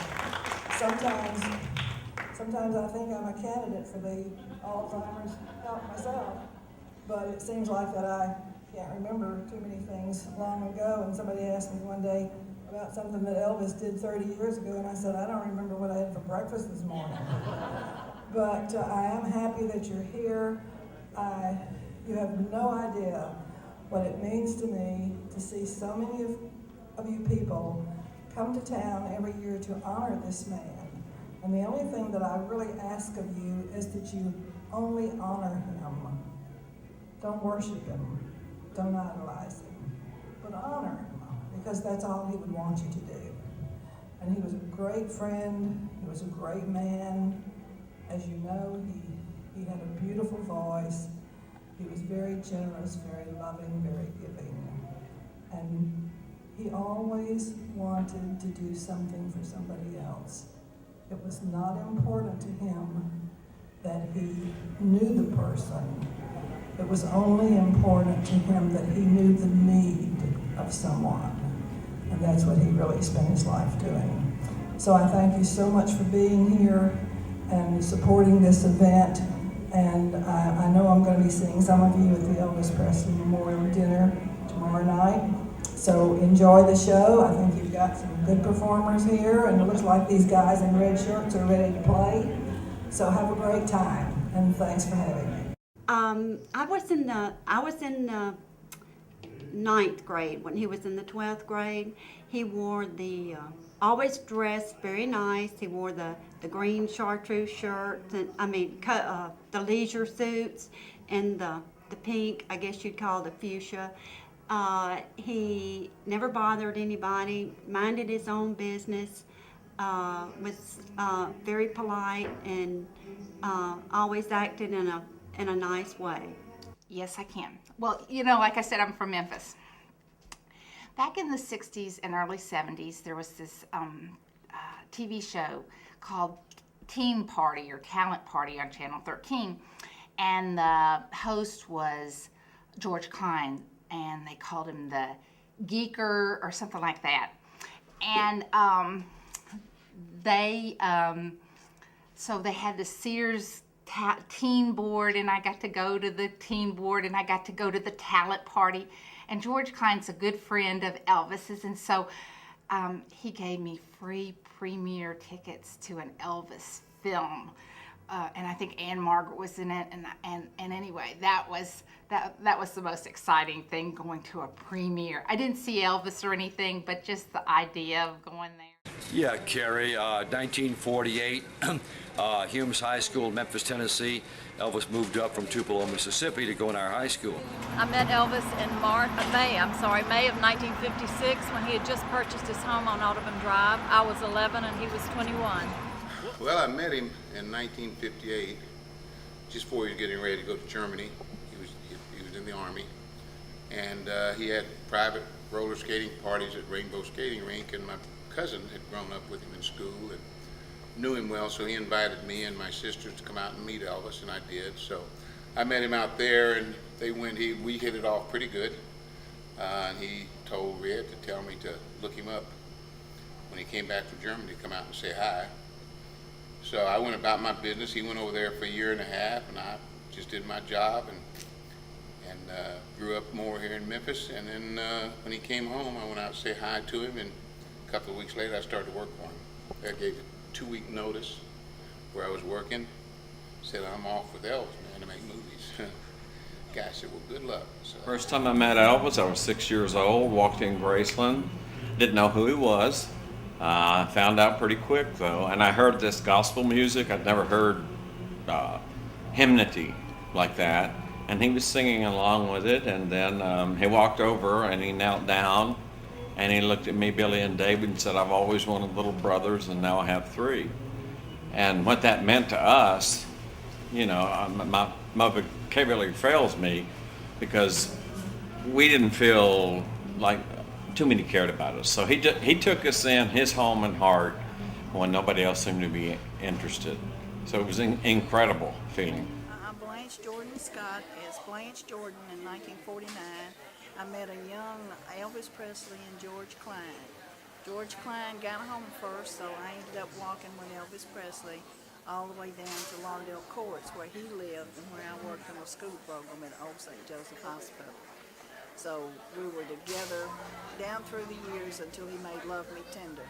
Sometimes I think I'm a candidate for the Alzheimer's help myself, but it seems like that I can't remember too many things long ago. And somebody asked me one day about something that Elvis did 30 years ago, and I said, I don't remember what I had for breakfast this morning. But I am happy that you're here. You have no idea what it means to me to see so many of you people come to town every year to honor this man. And the only thing that I really ask of you is that you only honor him. Don't worship him. Don't idolize him. But honor him, because that's all he would want you to do. And he was a great friend. He was a great man. As you know, he had a beautiful voice. He was very generous, very loving, very giving. And he always wanted to do something for somebody else. It was not important to him that he knew the person. It was only important to him that he knew the need of someone. And that's what he really spent his life doing. So I thank you so much for being here and supporting this event. And I know I'm going to be seeing some of you at the Elvis Presley Memorial Dinner tomorrow night. So enjoy the show. I think you've got some good performers here, and it looks like these guys in red shirts are ready to play. So have a great time, and thanks for having me. I was in the 9th grade when he was in the 12th grade. He wore the always dressed very nice. He wore the green chartreuse shirts, and the leisure suits, and the pink, I guess you'd call the fuchsia. He never bothered anybody, minded his own business, was very polite, and always acted in a nice way. Yes, I can. Well, you know, like I said, I'm from Memphis. Back in the 60s and early 70s, there was this TV show called Teen Party or Talent Party on Channel 13. And the host was George Klein, and they called him the Geeker or something like that. And so they had the Sears teen board, and I got to go to the teen board, and I got to go to the talent party. And George Klein's a good friend of Elvis's, and so he gave me free premiere tickets to an Elvis film. And I think Anne Margaret was in it, and anyway, that was the most exciting thing, going to a premiere. I didn't see Elvis or anything, but just the idea of going there. Yeah, Carrie, 1948, Humes High School, Memphis, Tennessee. Elvis moved up from Tupelo, Mississippi to go in our high school. I met Elvis in May of 1956 when he had just purchased his home on Audubon Drive. I was 11 and he was 21. Well, I met him in 1958, just before he was getting ready to go to Germany. He was in the Army, and he had private roller skating parties at Rainbow Skating Rink, and my cousin had grown up with him in school and knew him well, so he invited me and my sisters to come out and meet Elvis, and I did. So I met him out there, and we hit it off pretty good. And he told Red to tell me to look him up when he came back from Germany to come out and say hi. So I went about my business. He went over there for a year and a half, and I just did my job and grew up more here in Memphis. And then when he came home, I went out to say hi to him, and a couple of weeks later, I started to work for him. I gave a 2-week notice where I was working. said, I'm off with Elvis, man, to make movies. Guy said, well, good luck. So, First time I met Elvis, I was 6 years old, walked in Graceland, didn't know who he was. Found out pretty quick though, and I heard this gospel music. I'd never heard hymnody like that, and he was singing along with it, and then he walked over and he knelt down and he looked at me, Billy and David, and said, I've always wanted little brothers and now I have 3. And what that meant to us, you know, my vocabulary fails me, because we didn't feel like too many cared about us. So he took us in his home and heart when nobody else seemed to be interested. So it was an incredible feeling. I'm Blanche Jordan Scott. As Blanche Jordan in 1949, I met a young Elvis Presley and George Klein. George Klein got home first, so I ended up walking with Elvis Presley all the way down to Lawndale Courts, where he lived and where I worked in a school program at Old St. Joseph Hospital. So we were together down through the years until he made Love Me Tender.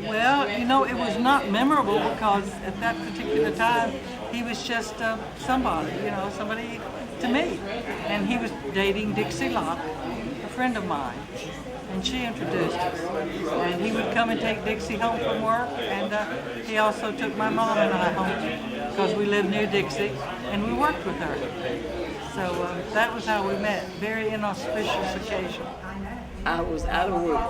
Well, you know, it was not memorable because at that particular time, he was just somebody, you know, somebody to me. And he was dating Dixie Locke, a friend of mine. And she introduced us. And he would come and take Dixie home from work, and he also took my mom and I home because we lived near Dixie, and we worked with her. So that was how we met. Very inauspicious occasion. I was out of work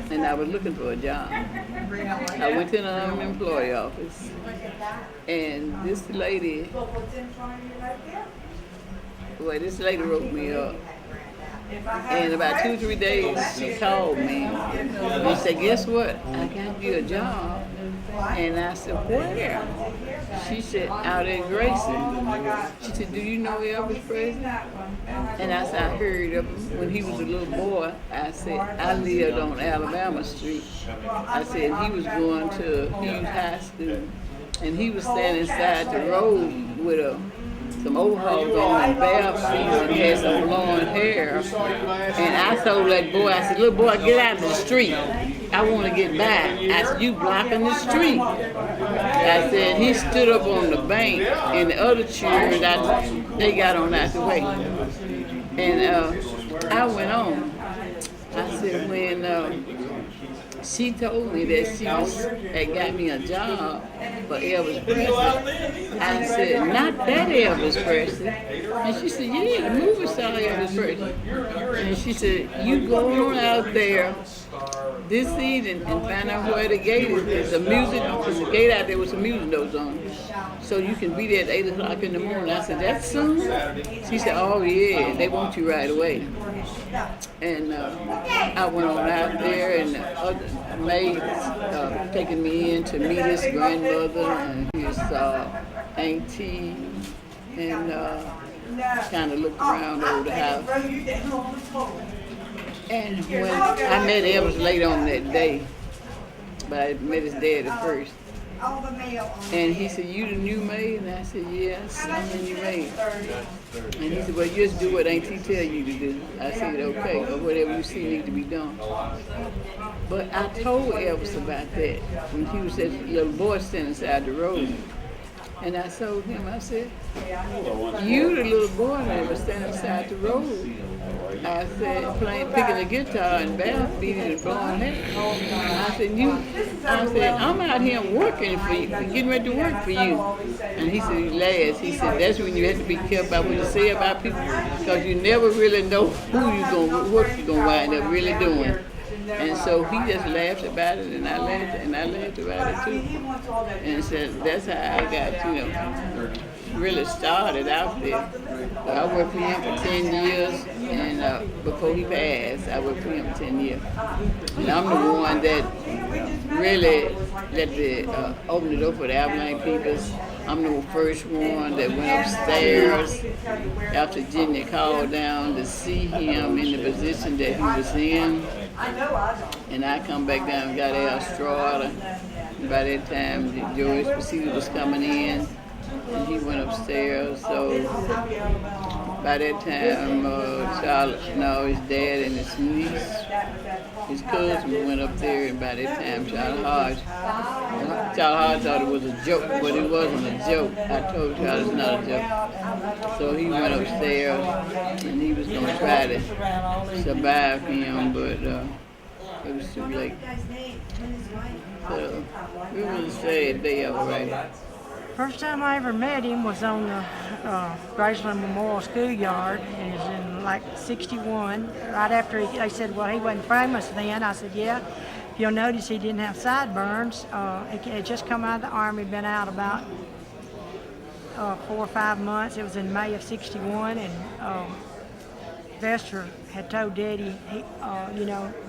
and I was looking for a job. I went to an unemployed office, and this lady wrote me up. And about 2 or 3 days, she called me and said, guess what? I got you a job. And I said, where? She said, out at Grayson. She said, do you know Elvis Presley? And I said, I heard of him when he was a little boy. I said, I lived on Alabama Street. I said, he was going to Hughes High School. And he was standing side the road with some overalls on and bare feet and had some blonde hair. And I told that boy, I said, little boy, get out of the street. I want to get by. I said, you blocking the street. I said, he stood up on the bank and the other children, they got on out the way. And I went on. I said, when she told me that she had got me a job for Elvis Presley, I said, not that Elvis Presley. And she said, yeah, the movie star Elvis Presley. And she said, you go on out there this evening and find out where the gate is. There's a gate out there with some music notes on it. So you can be there at 8 o'clock in the morning. I said, that's soon? She said, oh yeah, they want you right away. And I went on out there, and other maids taking me in to meet his grandmother and his auntie, and kind of looked around over the house. And when I met Elvis late on that day, but I met his dad at first. And he said, you the new maid? And I said, yes, I'm the new maid. And he said, well, just do what Auntie tell you to do. I said, okay, or whatever you see need to be done. But I told Elvis about that when he was that little boy standing beside the road. And I told him, I said, you the little boy that was standing beside the road. I said, picking a guitar and bath beating and blowing hair. I said, I'm out here working for you, getting ready to work for you. And he said, he laughed. He said, that's when you have to be careful about what you say about people, because you never really know what you're gonna wind up really doing. And so he just laughed about it, and I laughed about it too. And said, that's how I got, really started out there. I worked for him for 10 years, and before he passed, I worked for him for 10 years. And I'm the one that really opened it up for the Abilene Peoples. I'm the first one that went upstairs after Jenny called down to see him in the position that he was in. And I come back down and got Al Strada. By that time, George Basile was coming in, and he went upstairs. So By that time, his dad and his niece, his cousin went up there, and by that time, Charlie Hodge thought it was a joke, but it wasn't a joke. I told Charlie it's not a joke. So he went upstairs, and he was going to try to survive him, but it was too late. So it was a sad day, all right. First time I ever met him was on the Graceland Memorial Schoolyard, and it was in like '61. Right after they said, well, he wasn't famous then. I said, yeah. You'll notice he didn't have sideburns. He had just come out of the Army, been out about 4 or 5 months. It was in May of '61, and Vester had told Daddy,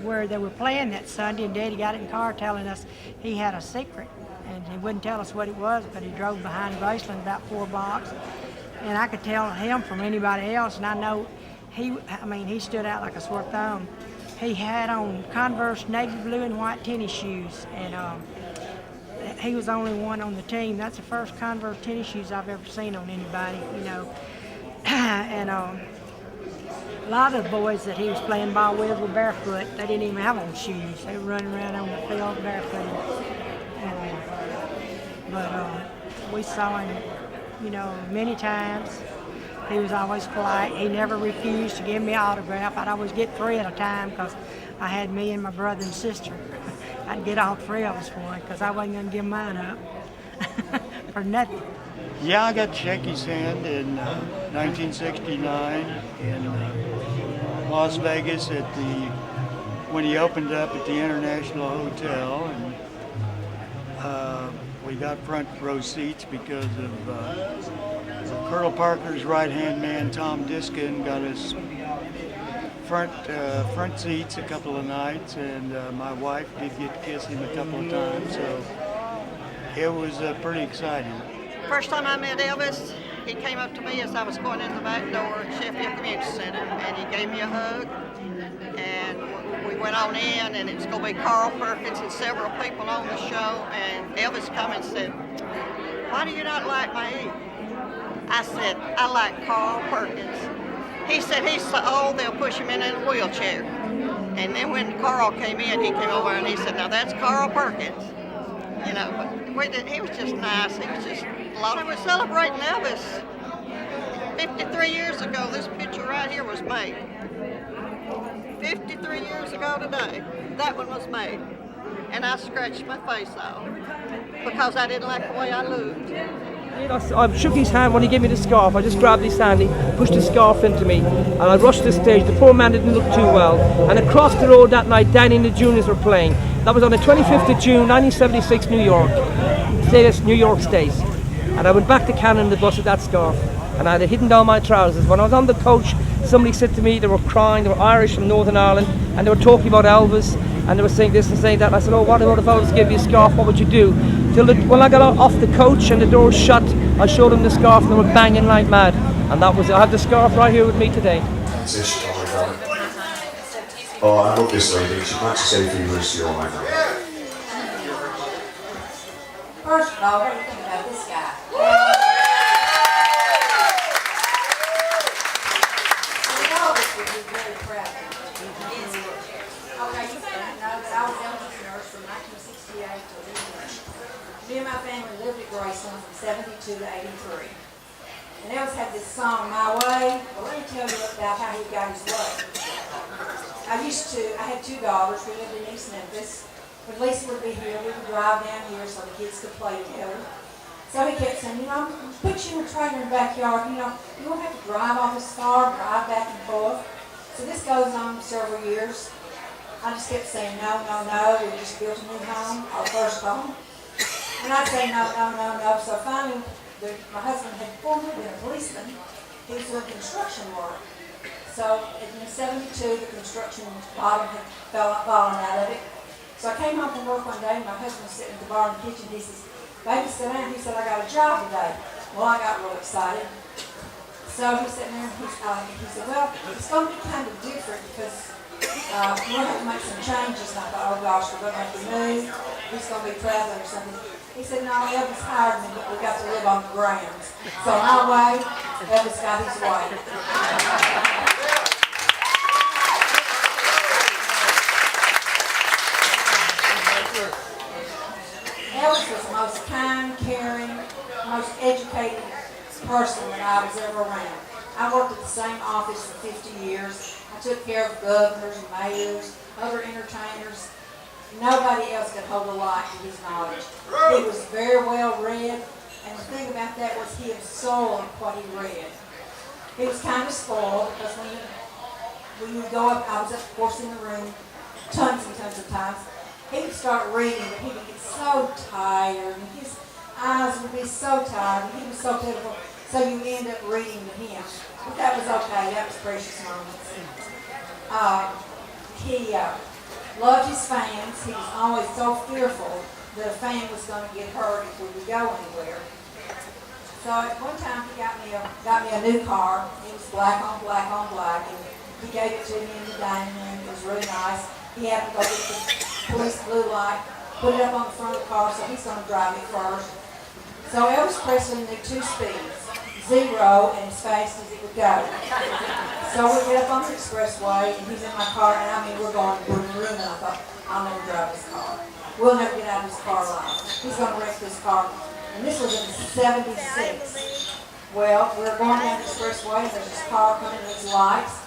where they were playing that Sunday, and Daddy got in the car telling us he had a secret. And he wouldn't tell us what it was, but he drove behind Graceland about 4 blocks. And I could tell him from anybody else, and I know he stood out like a sore thumb. He had on Converse navy blue and white tennis shoes, and he was the only one on the team. That's the first Converse tennis shoes I've ever seen on anybody, And a lot of the boys that he was playing ball with were barefoot. They didn't even have on shoes. They were running around on the field barefoot. But we saw him, many times. He was always polite. He never refused to give me an autograph. I'd always get 3 at a time because I had me and my brother and sister. I'd get all 3 of us for him because I wasn't going to give mine up for nothing. Yeah, I got to shake his hand in 1969 in Las Vegas when he opened up at the International Hotel, and we got front row seats because of Colonel Parker's right-hand man, Tom Diskin, got us front seats a couple of nights, and my wife did get to kiss him a couple of times, so it was pretty exciting. First time I met Elvis, he came up to me as I was going in the back door at Sheffield Community Center, and he gave me a hug, and we went on in, and it was going to be Carl Perkins and several people on the show, and Elvis come and said, "Why do you not like me?" I said, "I like Carl Perkins." He said, "He's so old they'll push him in a wheelchair." And then when Carl came in, he came over and he said, "Now that's Carl Perkins." But he was just nice. He was just a lot. I was celebrating Elvis 53 years ago. This picture right here was made. 53 years ago today, that one was made. And I scratched my face off because I didn't like the way I looked. I shook his hand when he gave me the scarf. I just grabbed his hand, he pushed the scarf into me, and I rushed the stage. The poor man didn't look too well. And across the road that night, Danny and the Juniors were playing. That was on the 25th of June, 1976, New York. New York State. And I went back to Canada in the bus with that scarf, and I had it hidden down my trousers. When I was on the coach, somebody said to me, they were crying, they were Irish from Northern Ireland, and they were talking about Elvis, and they were saying this and saying that. And I said, "Oh, what about if Elvis gave you a scarf, what would you do?" When I got off the coach and the door was shut, I showed them the scarf and they were banging like mad. And that was it. I have the scarf right here with me today. Oh, I love this lady. She'd like to say a few words to you all right now. First of all, what do you think about this guy? Elvis would be very proud of you. Okay, you may not know that I was Elvis' nurse from 1968 to the end. Me and my family lived at Graceland from 72 to 83. And Elvis had this song, "My Way." Well, let me tell you about how he got his way. I had 2 daughters. We lived in East Memphis. When Lisa would be here, we would drive down here so the kids could play together. So he kept saying, I'm going to put you in a trailer in the backyard. You don't have to drive all this far, drive back and forth. So this goes on several years. I just kept saying, no. We just built a new home, our first home. And I'd say, no. So finally, my husband had formerly been a policeman. He was doing construction work. So in 72, the construction bottom had fallen out of it. So I came home from work one day, and my husband was sitting at the bar in the kitchen. He says, "Baby, sit down." He said, "I got a job today." Well, I got real excited. So he sat there and he said, "Well, it's going to be kind of different because we'll have to make some changes." And I thought, "Oh gosh, we're going to have to move. He's going to be traveling or something." He said, no, Elvis hired me, but we got to live on the grounds. So my way, Elvis got his way. Elvis was the most kind, caring, most educated person that I was ever around. I worked at the same office for 50 years. I took care of governors, mayors, other entertainers. Nobody else could hold a light to his knowledge. He was very well read, and the thing about that was he absorbed what he read. He was kind of spoiled because when you would go up, I was of course in the room tons and tons of times. He would start reading, but he would get so tired, and his eyes would be so tired, and he was so pitiful, so you end up reading to him. But that was okay, that was precious moments. He loved his fans. He was always so fearful that a fan was going to get hurt if we would go anywhere. So at one time he got me a new car. It was black on black on black, and he gave it to me in the dining room. It was really nice. He had to go get the police blue light, put it up on the front of the car, so he's going to drive it first. So Elvis Presley knew 2 speeds, 0 and as fast as it would go. So we get up on the expressway, and he's in my car, and I mean, we're going boom, boom, and I thought, I'll never drive this car. We'll never get out of this car alive. He's going to wreck this car. And this was in '76. Well, we're going down the expressway, and there's this car coming with its lights.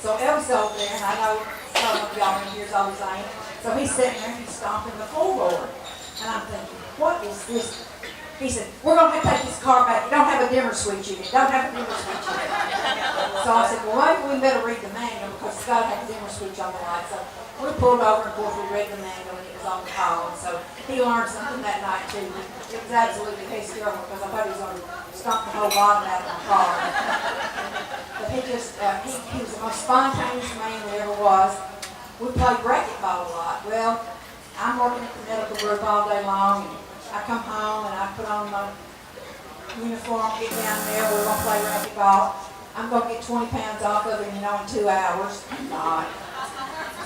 So Elvis over there, and I know some of y'all in here is always saying, so he's sitting there, and he's stomping the floorboard. And I'm thinking, what is this? He said, we're going to have to take this car back. It don't have a dimmer switch in it. Don't have a dimmer switch in it. So I said, well, maybe we better read the manual because it's got to have a dimmer switch on the light. So we pulled over, and of course we read the manual, and it was on the column. So he learned something that night too. It was absolutely hysterical because I thought he was going to stomp the whole bottom out of my car. But he just, he was the most spontaneous man there ever was. We played racquetball a lot. Well, I'm working at the medical group all day long, and I come home and I put on my uniform, get down there, we're going to play racquetball. I'm going to get 20 pounds off of him, in 2 hours. Not.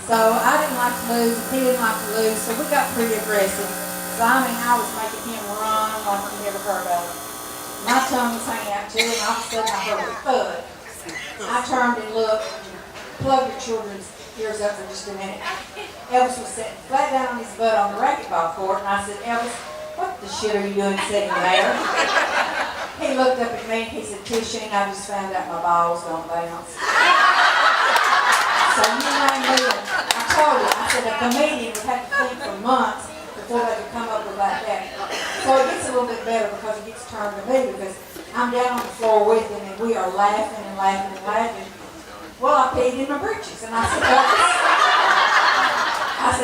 So I didn't like to lose, he didn't like to lose, so we got pretty aggressive. So I mean, I was making him run like you never heard of. My tongue was hanging out too, and all of a sudden I heard a thud. I turned and looked, plug your children's ears up for just a minute. Elvis was sitting flat down on his butt on the racquetball court, and I said, Elvis, what the shit are you doing sitting there? He looked up at me and he said, Tisha, I just found out my balls don't bounce. So you know me, I told you, I said a comedian would have to think for months before they could come up with like that. So it gets a little bit better because it gets turned to me because I'm down on the floor with him and we are laughing and laughing and laughing. Well, I peed in my britches and I said,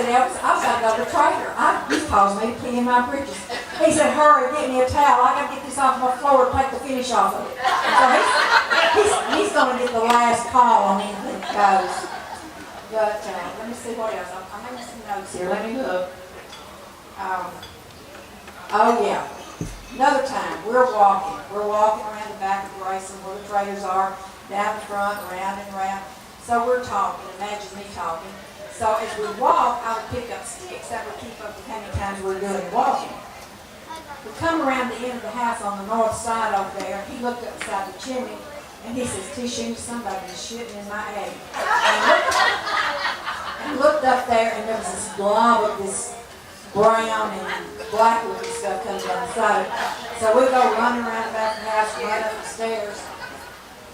Elvis, I was out of the trailer. He caused me to pee in my britches. He said, hurry, get me a towel. I got to get this off my floor and take the finish off of it. So he's going to get the last call on anything that goes. But let me see what else. I'm making some notes here. Let me look. Oh, yeah. Another time, we're walking. We're walking around the back of Graceland where the trailers are, down the front, around and around. So we're talking. Imagine me talking. So as we walk, I would pick up sticks that would keep up with how many times we're doing walking. We come around the end of the house on the north side over there. He looked up beside the chimney and he says, Tisha, somebody's shitting in my egg. And looked up there and there was this blob of this brown and black looking stuff coming down the side. So we go running around the back of the house, right up the stairs.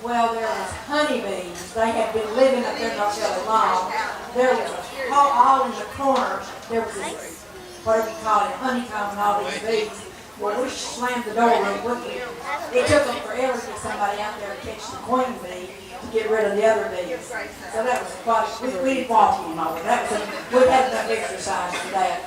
Well, there was honeybees. They had been living up there not very long. There was all in the corner. There was this, whatever you call it, honeycomb and all these bees. Well, we slammed the door real quickly. It took them forever to get somebody out there to catch the queen bee to get rid of the other bees. So that was quite, we didn't walk anymore. That was we had enough exercise for that.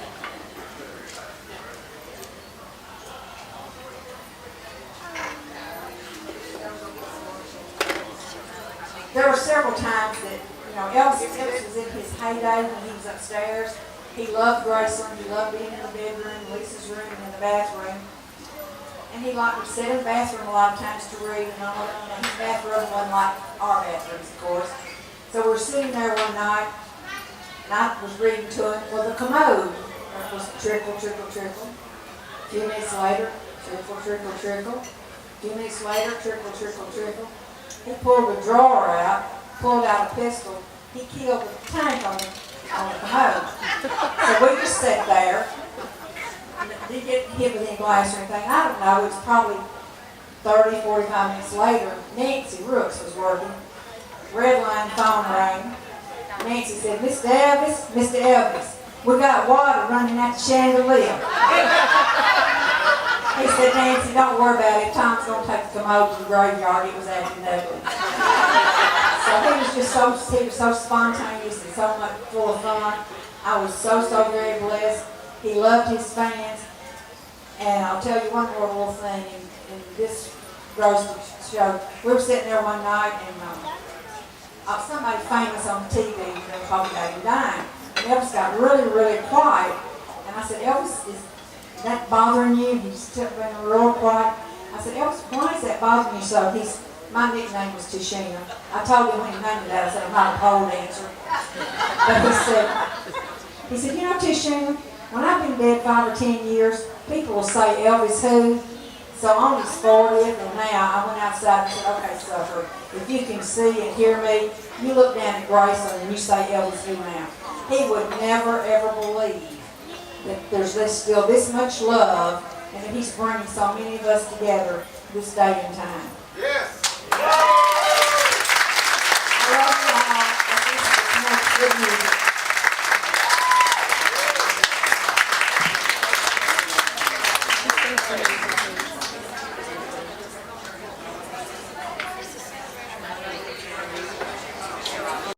There were several times that, Elvis was in his heyday when he was upstairs. He loved Graceland. He loved being in the bedroom, Lisa's room, and in the bathroom. And he liked to sit in the bathroom a lot of times to read. His bathroom wasn't like our bathrooms, of course. So we were sitting there one night, and I was reading to him. Well, the commode was trickle, trickle, trickle. A few minutes later, trickle, trickle, trickle. A few minutes later, trickle, trickle, trickle. He pulled a drawer out, pulled out a pistol. He killed the tank on the commode. So we just sat there. Didn't get hit with any glass or anything. I don't know. It was probably 30, 45 minutes later. Nancy Rooks was working. Red line phone rang. Nancy said, Mr. Elvis, we got water running at the chandelier. He said, Nancy, don't worry about it. Tom's going to take the commode to the graveyard. It was acting ugly. So he was just he was so spontaneous and so much full of fun. I was so very blessed. He loved his fans. And I'll tell you one more little thing. In this roast show, we were sitting there one night and somebody famous on TV, they were talking about him dying. And Elvis got really quiet. And I said, Elvis, is that bothering you? He just took been real quiet. I said, Elvis, why is that bothering you so? My nickname was Tishina. I told him when he named me that, I said, I'm not a pole dancer. But he said, you know, Tishina, when I've been dead 5 or 10 years, people will say Elvis who? So on his 40th, and now I went outside and said, okay, sucker, if you can see and hear me, you look down at Graceland and you say Elvis who now. He would never, ever believe that there's still this much love and that he's bringing so many of us together this day and time. Yes. I love you all. I think it's much good music.